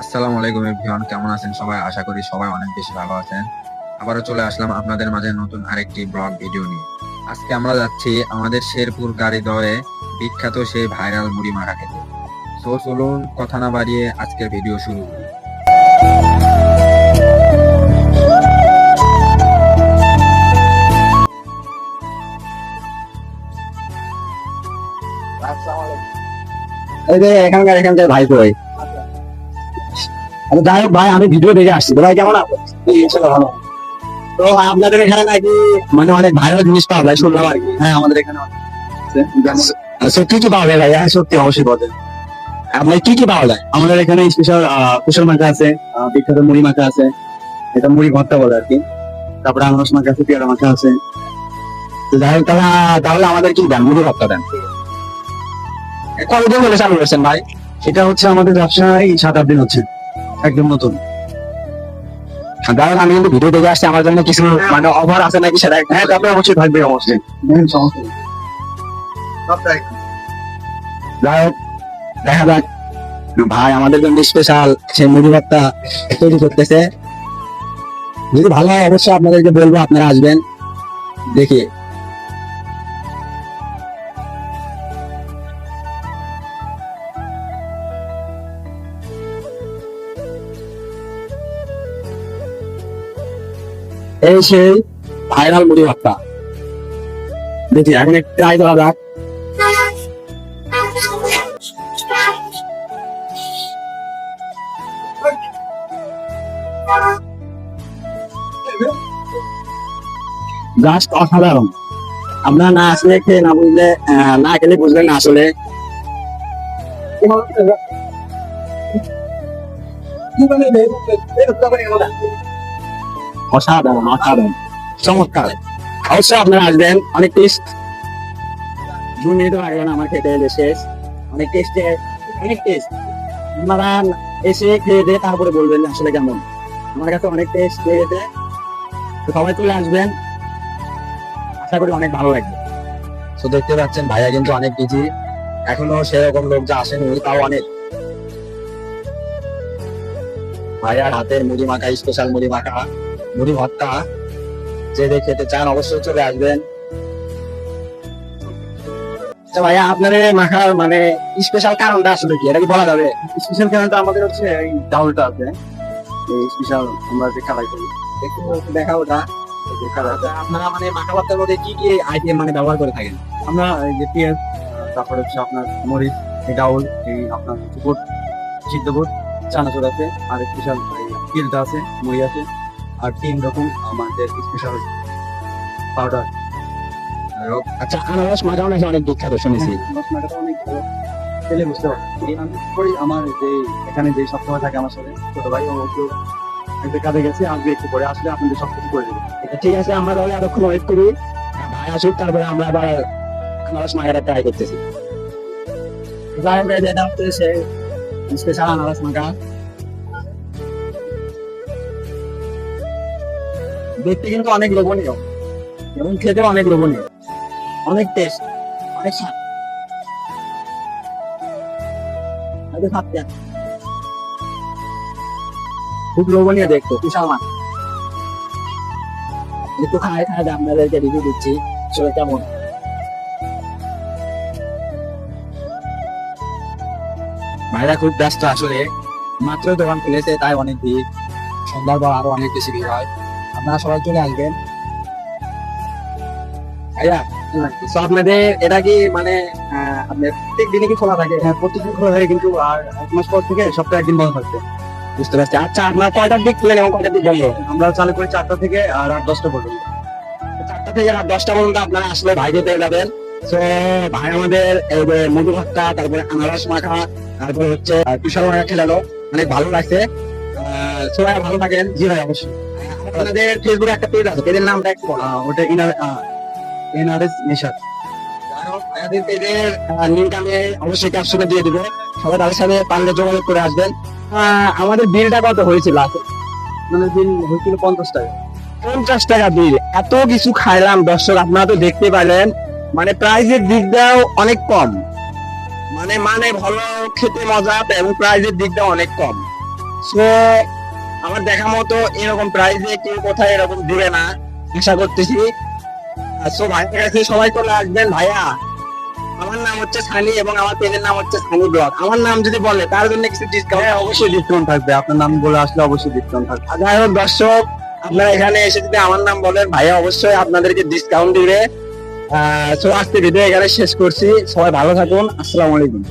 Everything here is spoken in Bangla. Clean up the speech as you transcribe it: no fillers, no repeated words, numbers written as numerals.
আসসালামু আলাইকুম এভরিওয়ান, কেমন আছেন সবাই? আশা করি সবাই অনেক বেশি ভালো আছেন। আবারও চলে আসলাম আপনাদের মাঝে নতুন আরেকটি ব্লগ ভিডিও নিয়ে। আজকে আমরা যাচ্ছি আমাদের শেরপুর গাড়িদহে বিখ্যাত সেই ভাইরাল মুড়ি মাখা খেতে। সো চলুন কথা না বাড়িয়ে আজকের ভিডিও শুরু করি। এই যে এখানকার ভাই কই? আচ্ছা, যাই হোক ভাই, আমি ভিডিও দেখে আসছি। তো ভাই কেমন আছো? ভালো। তো আপনাদের এখানে নাকি মানে অনেক ভাইরাল জিনিস পাওয়া যায় শুনলাম আর কি। হ্যাঁ, আমাদের এখানে অনেক আছে। আচ্ছা, কি কি পাওয়া যায় ভাই? হ্যাঁ, সত্যি অবশ্যই পাওয়া যায়। আপনার কি কি পাওয়া যায়? আমাদের এখানে স্পেশাল কুশল মাখা আছে, বিখ্যাত মুড়ি মাখা আছে, এটা মুড়ি ভর্তা বলে আর কি। তারপরে আনারস মাখা আছে, পেয়ারা মাখা আছে। তো যাই হোক, তাহলে আমাদের কি দেন? মুড়ি ভর্তা দেন। কতদিন ধরে চালু করেছেন ভাই? এটা হচ্ছে আমাদের ব্যবসা এই 7-8 দিন হচ্ছে, একদম নতুন। কারণ আমি কিন্তু ভিডিও দেখে আসছি, আমার জন্য কিছু মানে অফার আছে নাকি সেটা। হ্যাঁ, তারপরে অবশ্যই থাকবে, অবশ্যই সমস্যা নেই। যাই হোক, দেখা যাক। ভাই আমাদের জন্য স্পেশাল সে মুড়ি ভর্তা তৈরি করতেছে। যদি ভালো হয় অবশ্যই আপনাদেরকে বলবো, আপনারা আসবেন দেখি। এই সেই ভাইরাল মুড়ি ভর্তা, দেখি এখন একটু ট্রাই করা যাক। জাস্ট অসাধারণ। আপনারা না আসলে খেয়ে না বুঝলে, না খেলে বুঝবেন না আসলে। অসাধারণ অসাধারণ, চমৎকার। অবশ্যই আপনারা আসবেন, অনেক টেস্ট। 2 মিনিটও লাগবে না আমার খেতে, এলে শেষ। অনেক টেস্টে, অনেক টেস্ট। আপনারা এসে খেয়ে দিয়ে তারপরে বলবেন আসলে কেমন। আমার কাছে অনেক টেস্ট লেগেছে। তো সবাই চলে আসবেন, আশা করি অনেক ভালো লাগবে। তো দেখতে পাচ্ছেন ভাইয়া কিন্তু অনেক বিজি, এখনো সেরকম লোক যা আসেনি, তাও অনেক। ভাইয়ার হাতের মুড়ি মাখা, স্পেশাল মুড়ি মাখা, মুড়ি ভর্তা, যে খেতে চান অবশ্যই চলে আসবেন। আচ্ছা ভাইয়া, আপনাদের মাখার মানে স্পেশাল কারণটা আসলে কি, এটা কি বলা যাবে? স্পেশাল কারণটা আমাদের হচ্ছে এই ডাউলটা আছে, এই স্পেশাল আমরা যে খাবার করি। একটু দেখা ওটা। আপনারা মানে মাখা ভর্তার মধ্যে কি কি আইটেম মানে ব্যবহার করে থাকেন? আমরা এই যে পেঁয়াজ, তারপরে হচ্ছে আপনার মরিচ, এই ডাউল, এই আপনার বুট, সিদ্ধ বুট, চানাচুর আছে, আর স্পেশাল তিলটা আছে, মুড়ি আছে, আর 3 রকম আমাদের স্পেশাল পাউডার। আচ্ছা, আনারস মাখাও নাকি অনেক বিখ্যাত শুনেছি। মশলাটা অনেক ভালো, খেলে বুঝতে পারবেন। আমি করি, আমার যে এখানে যে সবসময় থাকে আমার সাথে ছোট ভাই, ও একটু একটা কাজে গেছে, আসবে একটু পরে, আসলে আপনাদের সবকিছু করে দেবো। ঠিক আছে, আমরা তাহলে এতক্ষণ ওয়েট করি, ভাই আসুক, তারপরে আমরা আবার আনারস মাখাটা ট্রাই করতেছি। যাই হোক, এটা হচ্ছে সে স্পেশাল আনারস মাখা। দেখতে কিন্তু অনেক লোভনীয় এবং খেতে অনেক লোভনীয়, অনেক টেস্ট, অনেক স্বাদ। খুব লোভনীয় দেখতে, বিশাল মাছ। একটু খাই খাই আপনাদেরকে রিভিউ দিচ্ছি সেটা কেমন। ভাইরা খুব ব্যস্ত আসলে, মাত্র দোকান খুলেছে, তাই অনেক ভিড়। সন্ধ্যার পর আরো অনেক বেশি ভিড় হয়। আপনারা সবাই চলে আসবেন। ভাইয়া, তো আপনাদের এটা কি মানে আপনার প্রত্যেক দিনে কি খোলা থাকে? হ্যাঁ, প্রত্যেকদিন খোলা থাকে, কিন্তু আর 1 মাস পর থেকে সপ্তাহে 1 দিন বন্ধ থাকবে। বুঝতে পারছি। আচ্ছা, আপনারা কয়টার দিক খুলেন এবং কয়টার দিক বন্ধ? আমরা চালু করি 4টা থেকে আর রাত 10টা পর্যন্ত। 4টা থেকে রাত 10টা পর্যন্ত আপনারা আসলে ভাইকে পেয়ে যাবেন। তো ভাই আমাদের এই যে মুড়ি ভর্তা, তারপরে আনারস মাখা, তারপরে হচ্ছে তুষার মাখা খেলালো, অনেক ভালো লাগছে। সবাই ভালো থাকেন। জি ভাই, অবশ্যই। আপনাদের ফেসবুকে একটা পেজ আছে, পেজের নামটা একটু বলো। ওটা এনআরএস নেশাদ। আমাদের পেজের লিংক আমি অবশ্যই ক্যাপশনে দিয়ে দিব, সবাই তাদের সাথে পারলে যোগাযোগ করে আসবেন। আমাদের বিলটা কত হয়েছিল? মানে বিল হয়েছিল 50 টাকা। 50 টাকা বিল। এত কিছু খাইলাম দর্শক, আপনারা তো দেখতে পাইলেন, মানে প্রাইজের দিকটাও অনেক কম, মানে ভালো, খেতে মজা এবং প্রাইজের দিকটাও অনেক কম। সো আমার দেখা মতো এরকম প্রাইসে কেউ কোথায় এরকম দিবে না আশা করতেছি। সো ভাইয়ের কাছে সবাই চলে আসবেন। ভাইয়া, আমার নাম হচ্ছে সানি এবং আমার পেজের নাম হচ্ছে সানি ব্লগ। আমার নাম যদি বলে তার জন্য কিছু ডিসকাউন্ট, অবশ্যই ডিসকাউন্ট থাকবে। আপনার নাম বলে আসলে অবশ্যই ডিসকাউন্ট থাকবে। যাই হোক দর্শক, আপনারা এখানে এসে যদি আমার নাম বলেন, ভাইয়া অবশ্যই আপনাদেরকে ডিসকাউন্ট দিবে। সো আজকে ভিডিও এখানে শেষ করছি। সবাই ভালো থাকুন। আসসালামু আলাইকুম।